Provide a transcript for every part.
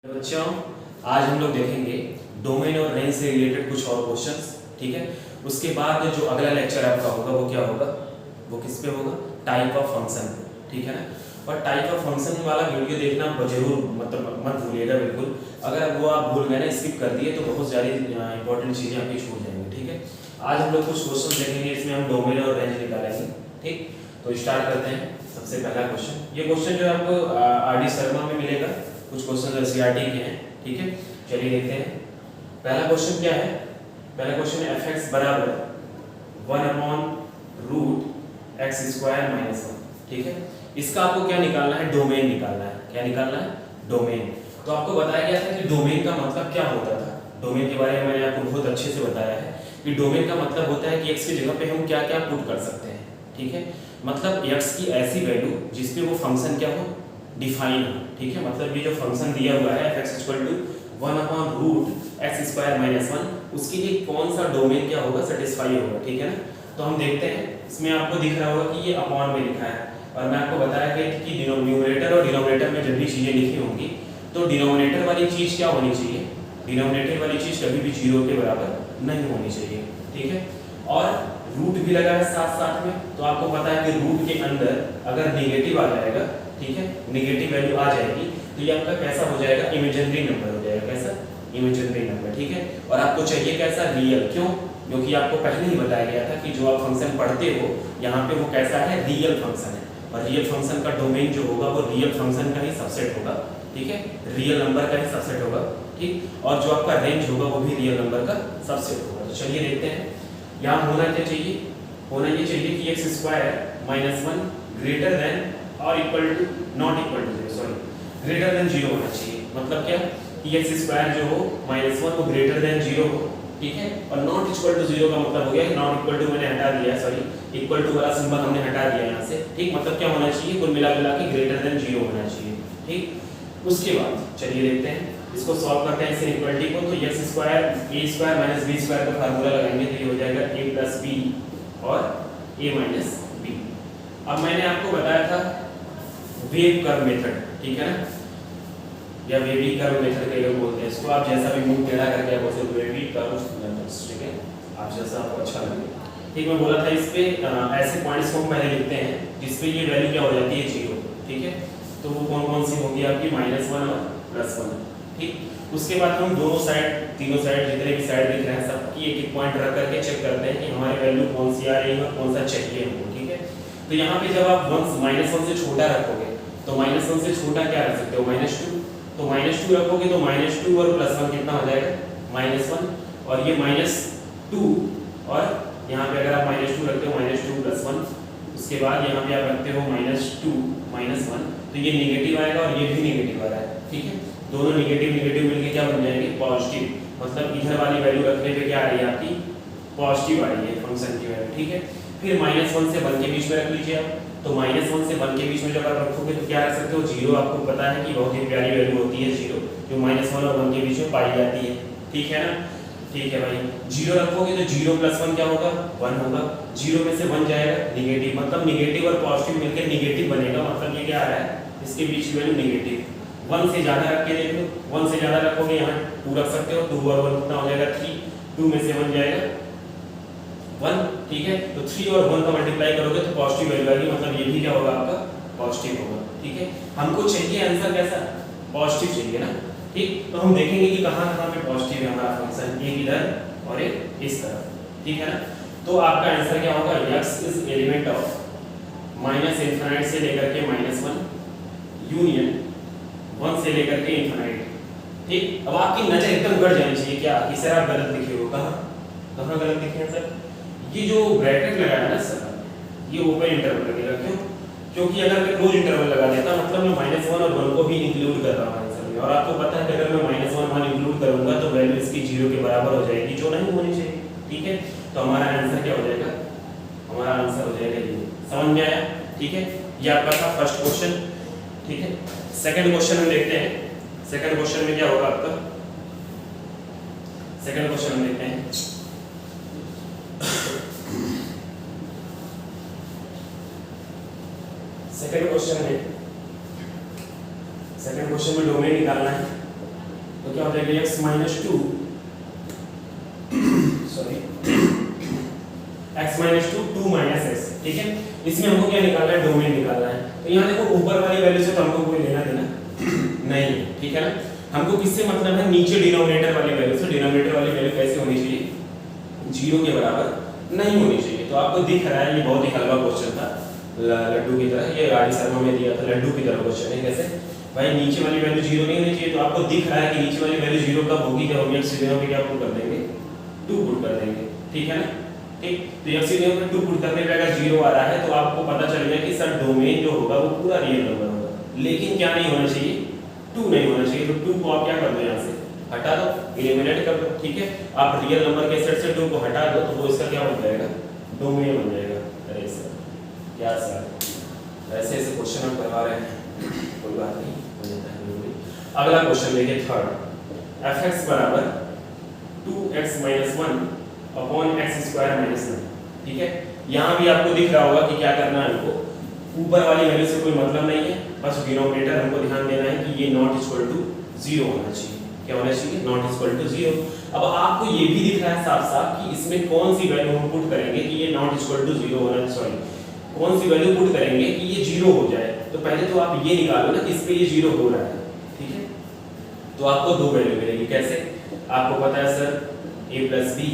बच्चों, आज हम लोग देखेंगे डोमेन और रेंज से रिलेटेड कुछ और क्वेश्चंस। ठीक है, उसके बाद जो अगला लेक्चर आपका होगा वो क्या होगा, वो किस पे होगा, टाइप ऑफ फंक्शन। ठीक है ना। और टाइप ऑफ फंक्शन वाला वीडियो देखना जरूर मतलब मत भूलिएगा बिल्कुल। अगर वो आप भूल गए ना, स्किप कर दिए तो बहुत सारी इंपॉर्टेंट चीज़ें आपकी छूट जाएंगी। ठीक है, आज हम लोग कुछ क्वेश्चन देखेंगे, इसमें हम डोमेन और रेंज निकालेंगे। ठीक, तो स्टार्ट करते हैं। सबसे पहला क्वेश्चन, ये क्वेश्चन जो है आपको आर.डी. शर्मा में मिलेगा, कुछ क्वेश्चन एनसीईआरटी के हैं। ठीक है, चलिए देखते हैं। पहला क्वेश्चन क्या है, पहला क्वेश्चन है f(x) बराबर 1/√x² - 1। ठीक है, इसका आपको क्या निकालना है, डोमेन निकालना है। क्या निकालना है, डोमेन। तो आपको बताया गया था कि डोमेन का मतलब क्या होता था। डोमेन के बारे में मैंने आपको बहुत अच्छे से बताया है कि डोमेन का मतलब होता है कि x की जगह पे हम क्या क्या पुट कर सकते हैं। ठीक है, मतलब x की ऐसी वैल्यू जिसपे वो फंक्शन क्या हो, डिफाइन हो। ठीक है, मतलब ये जो फंक्शन दिया हुआ है f(x) = 1/√x² - 1, उसके लिए कौन सा डोमेन क्या होगा, सेटिस्फाई होगा। ठीक है ना। तो हम देखते हैं, इसमें आपको दिख रहा होगा कि ये अपॉन में लिखा है, और मैं आपको बताया कि न्यूमरेटर और डिनोमिनेटर में जब भी चीज़ें लिखी होंगी तो डिनोमिनेटर वाली चीज़ क्या होनी चाहिए, डिनोमिनेटर वाली चीज़ कभी भी 0 के बराबर नहीं होनी चाहिए। ठीक है, और रूट भी लगा है साथ साथ में, तो आपको पता है कि रूट के अंदर अगर नेगेटिव आ जाएगा, ठीक है, नेगेटिव वैल्यू आ जाएगी तो ये आपका कैसा हो जाएगा, इमेजिनरी नंबर हो जाएगा। कैसा, इमेजिनरी नंबर। ठीक है, और आपको चाहिए कैसा, रियल। क्यों, क्योंकि आपको पहले ही बताया गया था कि जो आप फंक्शन पढ़ते हो यहाँ पे वो कैसा है, रियल फंक्शन है, और रियल फंक्शन का डोमेन जो होगा वो रियल फंक्शन का ही सबसेट होगा। ठीक है, रियल नंबर का ही सबसेट होगा। ठीक, और जो आपका रेंज होगा वो भी रियल नंबर का सबसेट होगा। तो चलिए देखते हैं, यहाँ होना क्या चाहिए, होना ये चाहिए कि x² - 1 ग्रेटर देन और equal to not equal to 0, sorry greater than 0 होना चाहिए। मतलब क्या कि x² जो हो -1 वो ग्रेटर देन 0 हो। ठीक है, और नॉट इक्वल टू 0 का मतलब हो गया कि नॉट इक्वल टू मैंने हटा दिया, सॉरी इक्वल टू वाला सिंबल हमने हटा दिया यहाँ से। ठीक, मतलब क्या होना चाहिए, कुल मिला के ग्रेटर देन 0 होना चाहिए। ठीक, उसके बाद चलिए देखते हैं, इसको सॉल्व करते हैं इस इनइक्वालिटी को। तो x² a² - b² का फार्मूला लगाएंगे तो ये हो जाएगा a + b और a - b। अब मैंने आपको बताया था वेव कर्व मेथड, ठीक है ना, या वेवी कर्व मेथड के लोग बोलते हैं इसको। आप जैसा भी मुंह टेढ़ा करके आप उसे वेवी कर्व मेथड, ठीक है, आप जैसा आपको अच्छा लगे। ठीक, मैं बोला था इस पे ऐसे पॉइंट्स को हम पहले लिखते हैं जिस पे ये वैल्यू क्या हो जाती है, 0। ठीक है, तो वो कौन कौन सी होगी आपकी, -1 और +1। ठीक, उसके बाद हम दोनों साइड, तीनों साइड, जितने भी साइड दिख रहे हैं सबकी एक एक पॉइंट रख करके चेक करते हैं कि हमारी वैल्यू कौन सी आ रही है और कौन सा चाहिए हमको। ठीक है, तो यहाँ पे जब आप -1 से छोटा रखोगे तो -1 से छोटा क्या रख सकते हो, -2। तो -2 रखोगे तो -2 और +1 कितना हो जाएगा, -1, और ये -2, और यहाँ पे अगर आप -2 रखते हो, -2 + 1, उसके बाद यहाँ पे आप रखते हो -2 - 1, तो ये नेगेटिव आएगा और ये भी नेगेटिव आ रहा है। ठीक है, दोनों नेगेटिव नेगेटिव मिलके क्या बन जाएंगे, पॉजिटिव। मतलब इधर वाली वैल्यू रखने पे क्या आ रही है आपकी, पॉजिटिव आ रही है फंक्शन की वैल्यू। ठीक है, फिर -1 से 1 के बीच में रख लीजिए आप। तो -1 से 1 के बीच में जब आप रखोगे तो क्या रख सकते हो, 0। आपको पता है कि बहुत ही प्यारी वैल्यू होती है 0, जो -1 और 1 के बीच में पाई जाती है। ठीक है ना, ठीक है भाई, 0 रखोगे तो 0 + 1 क्या होगा, 1 होगा। 0 में से 1 जाएगा, नेगेटिव, मतलब नेगेटिव और पॉजिटिव मिलकर नेगेटिव बनेगा। मतलब ये क्या आ रहा है, इसके बीच की वैल्यू नेगेटिव। 1 से ज़्यादा रख के देख लो, 1 से ज़्यादा रखोगे यहाँ 2 रख सकते हो, 2 और 1 कितना हो जाएगा, 3। 2 में से 1 जाएगा 1। ठीक है, तो 3 और 1 का मल्टीप्लाई करोगे तो पॉजिटिव वैल्यू आएगी, मतलब ये भी क्या होगा आपका, पॉजिटिव होगा। ठीक है, हमको चाहिए आंसर कैसा, पॉजिटिव चाहिए ना। ठीक, तो हम देखेंगे कि कहाँ कहाँ पे पॉजिटिव है हमारा फंक्शन, एक इधर और एक इस तरफ। ठीक है ना, तो आपका आंसर क्या होगा, x इज एलिमेंट ऑफ -∞ से लेकर के -1 यूनियन 1 से लेकर के इन्फिनिट। ठीक, अब आपकी नजर एकदम गड़ जानी चाहिए क्या कि सर आप गलत लिखे हो, कहाँ गलत लिखे हैं सर। ये जो ब्रैकेट लगाया ना सर, ये ओपन इंटरवल लगेगा। क्यों, क्योंकि अगर मैं क्लोज इंटरवल लगा देता मतलब मैं -1 और 1 को भी इंक्लूड कर रहा हूँ आंसर में, और आपको पता है कि अगर मैं -1 1 इंक्लूड करूंगा तो वैल्यू इसकी 0 के बराबर हो जाएगी, जो नहीं होनी चाहिए। ठीक है, तो हमारा आंसर क्या हो जाएगा, हमारा आंसर हो जाएगा ये। समझ में आया। ठीक है, ये आपका था फर्स्ट क्वेश्चन। ठीक है, सेकंड क्वेश्चन हम देखते हैं। सेकंड क्वेश्चन में क्या होगा आपका, सेकंड क्वेश्चन हम देखते हैं। सेकंड क्वेश्चन में डोमेन निकालना है। तो क्या हो जाएगा x minus two sorry x minus two minus x, ठीक है। इसमें हमको क्या निकालना है, डोमेन निकालना है। तो यहाँ देखो ऊपर वाली वैल्यू से तो हमको कोई लेना देना नहीं है, ठीक है ना। हमको किससे मतलब है, नीचे डिनोमिनेटर वाली वैल्यू से। डिनोमिनेटर वाली वैल्यू कैसे होनी चाहिए, 0 के बराबर नहीं होनी चाहिए। तो आपको दिख रहा है ये बहुत ही हलवा क्वेश्चन था, लड्डू की तरह। ये आर डी शर्मा में दिया था, लड्डू की तरह क्वेश्चन है। कैसे भाई, नीचे वाली वैल्यू 0 नहीं होनी चाहिए। तो आपको दिख रहा है कि नीचे वाली वैल्यू 0 कब होगी, जब हम x पे क्या पुट कर देंगे, 2 पुट कर देंगे, ठीक है ना। ठीक, तो x पे 2 पुट करने पे अगर 0 आ रहा है तो आपको पता चल गया कि सर डोमेन जो होगा वो पूरा रियल नंबर होगा। लेकिन क्या नहीं होना चाहिए, 2 नहीं होना चाहिए। तो 2 को आप क्या कर दो, यहाँ से हटा दो, एलिमिनेट कर दो, ठीक है। आप रियल नंबर के सेट से 2 को हटा दो तो वो इसका क्या बन जाएगा, डोमेन बन जाएगा। अरे सर क्या सर ऐसे ऐसे क्वेश्चन हम करवा रहे हैं, कोई बात नहीं, हो जाता है। अगला क्वेश्चन देखिए थर्ड, fx बराबर 2x minus 1 upon x square minus 9, ठीक है। यहाँ भी आपको दिख रहा होगा कि क्या करना है हमको, ऊपर वाली वैल्यू से कोई मतलब नहीं है, बस डिनोमिनेटर हमको ध्यान देना है कि ये नॉट इक्वल टू 0 होना चाहिए। क्या होना चाहिए, नॉट इक्वल टू 0। अब आपको ये भी दिख रहा है साफ साफ कि इसमें कौन सी वैल्यू हम पुट करेंगे कि ये नॉट इक्वल टू 0 होना, सॉरी कौन सी वैल्यू पुट करेंगे कि ये 0 हो जाए। तो पहले तो आप ये निकालो ना कि इस पे ये 0 हो रहा है, ठीक है। तो आपको दो वैल्यू मिलेगी। कैसे, आपको पता है सर a प्लस बी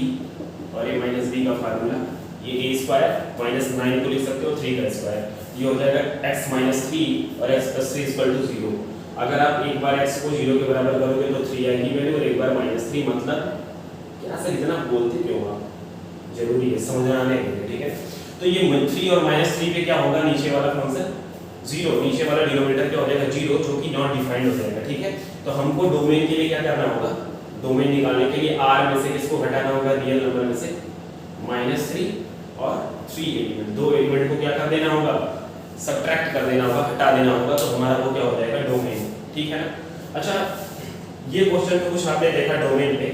और a माइनस बी का फार्मूला, ये a स्क्वायर माइनस 9 को लिख सकते हो 3 का स्क्वायर, ये हो जाएगा x माइनस 3 और x प्लस 3 इक्वल टू 0। अगर आप एक बार x को 0 के बराबर करोगे तो 3 आएगी वैल्यू, और एक बार माइनस 3, मतलब क्या सर इतना बोलते क्यों आप, जरूरी है समझना आने के लिए, ठीक है। तो ये 3 और माइनस 3 पे क्या होगा, नीचे वाला फंक्शन 0, नीचे वाला डिनोमिनेटर क्या हो जाएगा 0, जो कि नॉट डिफाइंड हो जाएगा, ठीक है। तो हमको डोमेन के लिए क्या करना होगा, डोमेन निकालने के लिए r में से किसको घटाना होगा, रियल नंबर में से -3 और 3 एलिमेंट, दो एलिमेंट को क्या कर देना होगा, सब्ट्रैक्ट कर देना होगा, हटा देना होगा। तो हमारा वो क्या हो जाएगा, डोमेन, ठीक है ना। अच्छा, ये क्वेश्चन तो कुछ आपने देखा डोमेन पे,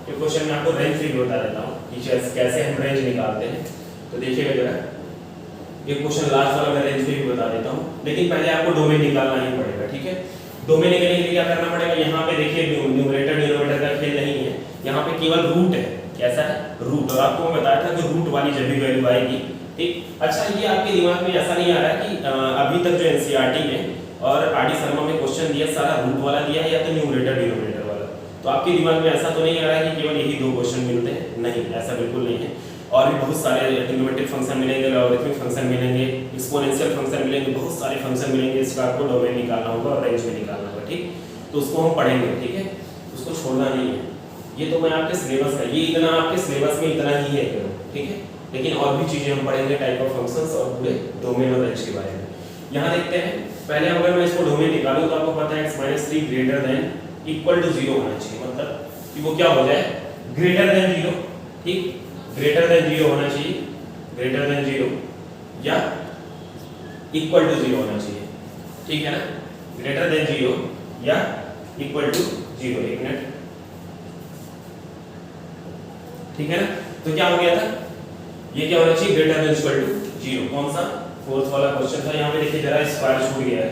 ये क्वेश्चन में आपको रेंज भी बता देता हूँ कि कैसे हम रेंज निकालते हैं। तो देखिएगा जरा, ये क्वेश्चन लास्ट वाला मैं रेंज भी बता देता हूँ, लेकिन पहले आपको डोमेन निकालना ही पड़ेगा, ठीक है। डोमेन निकालने के लिए क्या करना पड़ेगा, यहाँ पे देखिए न्यूमरेटर डिनोमिनेटर का खेल नहीं है, यहाँ पे केवल रूट है। कैसा है, रूट। और आपको मैं बताया था कि रूट वाली जब भी वैल्यू आएगी, ठीक। अच्छा, ये आपके दिमाग में ऐसा नहीं आ रहा है कि अभी तक जो एनसीईआरटी में और आर डी शर्मा में क्वेश्चन दिया सारा रूट वाला दिया है या तो न्यूमरेटर डिनोमिनेटर वाला, तो आपके दिमाग में ऐसा तो नहीं आ रहा है कि केवल यही दो क्वेश्चन मिलते हैं, नहीं, ऐसा बिल्कुल नहीं है। और भी बहुत सारे ट्रिग्नोमेट्रिक फंक्शन मिलेंगे, लॉगरिथमिक फंक्शन मिलेंगे, एक्सपोनेंशियल फंक्शन मिलेंगे, बहुत सारे फंक्शन मिलेंगे। इसका आपको डोमेन निकालना होगा और रेंज में निकालना होगा, ठीक। तो उसको हम पढ़ेंगे, ठीक है, उसको छोड़ना नहीं है। ये तो मैं आपके सिलेबस का, ये इतना आपके सिलेबस में इतना ही है, ठीक है। लेकिन और भी चीजें हम पढ़ेंगे, टाइप ऑफ फंक्शंस और पूरे डोमेन और रेंज के बारे में। यहाँ देखते हैं, पहले अगर मैं इसको डोमेन निकालूं तो आपको पता है x-3 greater than equal to 0 होना चाहिए, मतलब कि वो क्या हो जाए, ग्रेटर देन 0, ठीक, ग्रेटर देन 0 होना चाहिए, ग्रेटर देन 0 या इक्वल टू 0 होना चाहिए, ठीक है ना। ग्रेटर देन 0 या इक्वल टू 0, एक मिनट, ठीक है ना। तो क्या हो गया था, ये क्या होना चाहिए, ग्रेटर देन इक्वल टू 0। कौन सा, फोर्थ वाला क्वेश्चन था। यहाँ पे देखिए जरा स्क्वायर छूट गया है,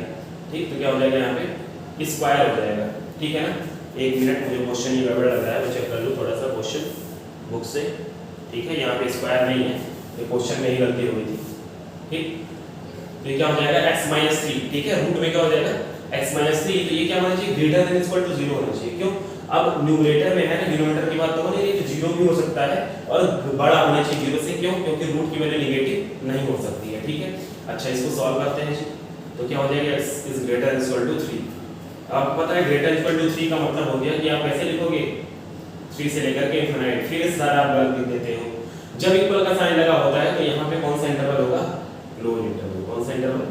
ठीक, तो क्या हो जाएगा, यहाँ पे स्क्वायर हो जाएगा, ठीक है ना। एक मिनट, मुझे क्वेश्चन ये गड़बड़ लग रहा है, मैं चेक कर लूँ थोड़ा सा क्वेश्चन बुक से, ठीक है। यहाँ पे स्क्वायर नहीं है, ये क्वेश्चन में ही गलती हुई थी, ठीक। तो ये क्या हो जाएगा, x-3, ठीक है, रूट में क्या हो जाएगा x-3, तो ये क्या होना चाहिए, ग्रेटर देन इक्वल टू 0 होना चाहिए। क्यों, अब न्यूमरेटर में है ना, डिनोमिनेटर की बात तो हो नहीं रही, 0 भी हो सकता है और बड़ा होना चाहिए 0 से। क्यों, क्योंकि रूट की वैल्यू नेगेटिव नहीं हो सकती है, ठीक है। अच्छा, इसको सॉल्व करते हैं जी। तो क्या हो जाएगा, x is greater equal to 3। आपको पता है ग्रेटर इक्वल टू 3 का मतलब हो गया कि आप कैसे लिखोगे, 3 से लेकर के इनफिनिट, फिर सारा आप गलत लिख देते हो। जब इक्वल का साइन लगा होता है तो यहाँ पे कौन सा इंटरवल होगा, क्लोज इंटरवल। कौन सा इंटरवल,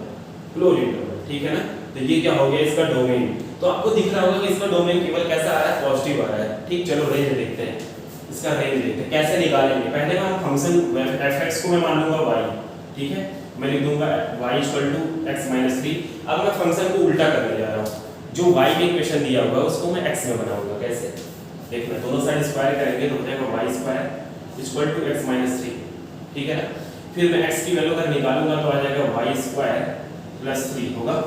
क्लोज इंटरवल, ठीक है ना। तो ये क्या हो गया, इसका डोमेन। तो आपको दिख रहा होगा कि इसका डोमेन केवल कैसा आ रहा है, पॉजिटिव आ रहा है, ठीक। चलो रेंज देखते हैं, इसका रेंज देखते हैं कैसे निकालेंगे। पहले मैं फंक्शन fx को मैं मान लूंगा y, ठीक है, मैं लिख दूंगा y इक्वल टू x-3। अब मैं फंक्शन को उल्टा करने जा रहा हूँ, जो y के इक्वेशन दिया हुआ है उसको मैं x में बनाऊंगा। कैसे, देखना, दोनों साइड स्क्वायर करेंगे तो हो जाएगा y square equal to x-3, ठीक है ना। फिर मैं x की वैल्यू अगर निकालूंगा तो आ जाएगा y स्क्वायर प्लस 3 होगा,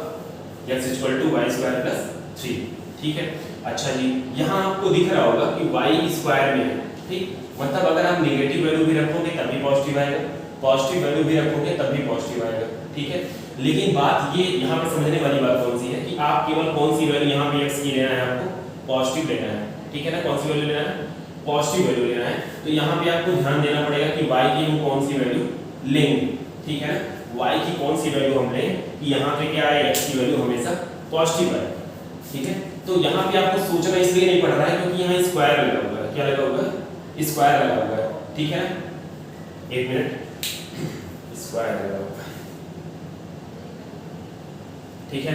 x equal to y square plus 3, ठीक है। अच्छा जी, यहाँ आपको दिख रहा होगा कि y स्क्वायर में है, ठीक, मतलब अगर आप नेगेटिव वैल्यू भी रखोगे तब भी पॉजिटिव आएगा, पॉजिटिव वैल्यू भी रखोगे तब भी पॉजिटिव आएगा, ठीक है। लेकिन बात ये यहाँ पे समझने वाली बात कौन सी है कि आप केवल कौन सी वैल्यू यहाँ पे x की लेना है, आपको पॉजिटिव लेना है, ठीक है ना। कौन सी वैल्यू लेना है, पॉजिटिव वैल्यू लेना है। तो यहाँ पे आपको ध्यान देना पड़ेगा कि y की हम कौन सी वैल्यू लेंगे, ठीक है ना। y की कौन सी वैल्यू हम लें कि यहाँ पे क्या है, x की वैल्यू हमेशा पॉजिटिव है, ठीक है। तो यहाँ पे आपको सोचना इसलिए नहीं पड़ रहा है क्योंकि यहाँ स्क्वायर लगा हुआ है, क्या लगा हुआ है, स्क्वायर लगा हुआ है, ठीक है। एक मिनट, स्क्वायर लगा हुआ है, ठीक है।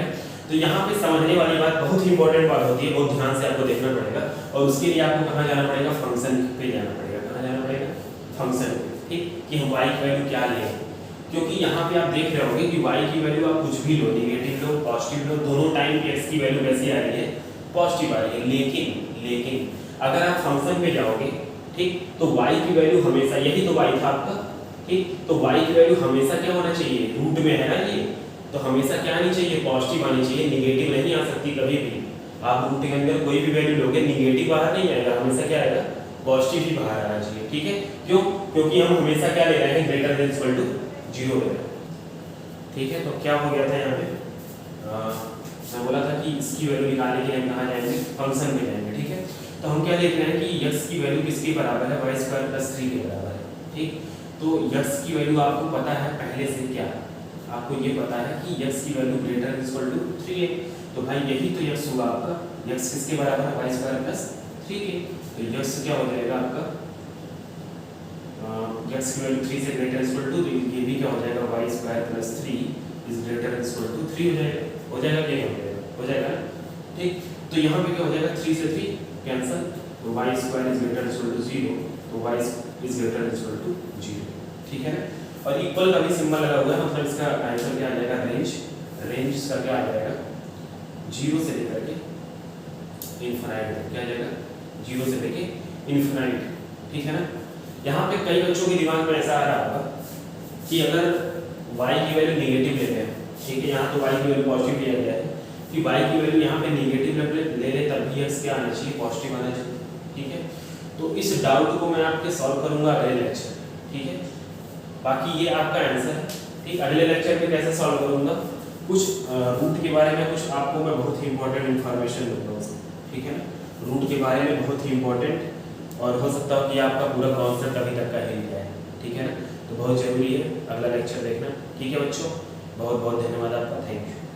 तो यहाँ पे समझने वाली बात, बहुत ही इंपॉर्टेंट बात होती है, बहुत ध्यान से आपको देखना पड़ेगा। और उसके लिए आपको कहाँ जाना पड़ेगा, फंक्शन पे जाना पड़ेगा। कहाँ जाना पड़ेगा, फंक्शन पे, ठीक, कि हम y की वैल्यू क्या लें। क्योंकि यहाँ पे आप देख रहे होंगे कि y की वैल्यू आप कुछ भी लो, नेगेटिव लो, पॉजिटिव लो, दोनों टाइम पे x की वैल्यू कैसी आ रही है, पॉजिटिव आ रही है। लेकिन अगर आप फंक्शन पे जाओगे, ठीक, तो y की वैल्यू हमेशा, यही तो y था आपका, ठीक, तो y की वैल्यू हमेशा क्या होना चाहिए, रूट में है ना ये, तो हमेशा क्या आनी चाहिए, पॉजिटिव आनी चाहिए, नेगेटिव नहीं आ सकती कभी भी। आप रूट के अंदर कोई भी वैल्यू लोगे, नेगेटिव बाहर नहीं आएगा, हमेशा क्या आएगा, पॉजिटिव ही बाहर आना चाहिए, ठीक है। क्यों, क्योंकि हम हमेशा क्या ले रहे हैं, ग्रेटर देन इक्वल टू 0 ले रहे हैं, ठीक है। तो क्या हो गया था यहाँ पे, मैं बोला था कि इसकी वैल्यू निकालने के लिए हम कहाँ जाएंगे, फंक्शन में जाएंगे, ठीक है। तो हम क्या देख रहे हैं कि x की वैल्यू किसके बराबर है, y स्क्वायर प्लस 3 के बराबर है, ठीक। तो x की वैल्यू आपको पता है पहले से, क्या आपको ये पता है कि x की value greater than equal to 3 है। तो भाई यही तो x हुआ आपका, x किसके बराबर है, y स्क्वायर प्लस 3 के। तो x क्या हो जाएगा आपका, x की वैल्यू 3 से ग्रेटर इक्वल टू, तो ये भी क्या हो जाएगा, y square plus 3 is greater equal to 3 हो जाएगा, हो जाएगा क्या, हो जाएगा, ठीक। तो यहाँ पे क्या हो जाएगा, 3 से 3 कैंसिल, तो y square is greater equal to 0, तो y is greater equal to 0, ठीक है ना। और इक्वल का भी सिंबल लगा हुआ है, मतलब इसका आंसर क्या आ जाएगा, रेंज इसका क्या आ जाएगा, 0 से लेकर के इनफाइनाइट, क्या आ जाएगा, 0 से लेके इनफाइनाइट, ठीक है ना। यहाँ पे कई बच्चों के दिमाग में ऐसा आ रहा होगा कि अगर y की वैल्यू नेगेटिव लेते हैं, ठीक है, यहाँ तो y की वैल्यू पॉजिटिव लिया गया है, कि y की वैल्यू यहाँ पे नेगेटिव ले ले तब भी x क्या आना चाहिए, पॉजिटिव आना चाहिए, ठीक है। तो इस डाउट को मैं आपके सॉल्व करूंगा अगले लेक्चर, ठीक है। बाकी ये आपका आंसर है, ठीक। अगले लेक्चर में कैसे सॉल्व करूंगा, कुछ रूट के बारे में कुछ आपको मैं बहुत ही इंपॉर्टेंट इन्फॉर्मेशन दूंगा उसमें, ठीक है ना। रूट के बारे में बहुत ही इंपॉर्टेंट, और हो सकता है कि आपका पूरा कॉन्सेप्ट अभी तक का हिल जाए, ठीक है ना। तो बहुत जरूरी है, अगला लेक्चर देखना, ठीक है बच्चों। बहुत बहुत धन्यवाद आपका, थैंक यू।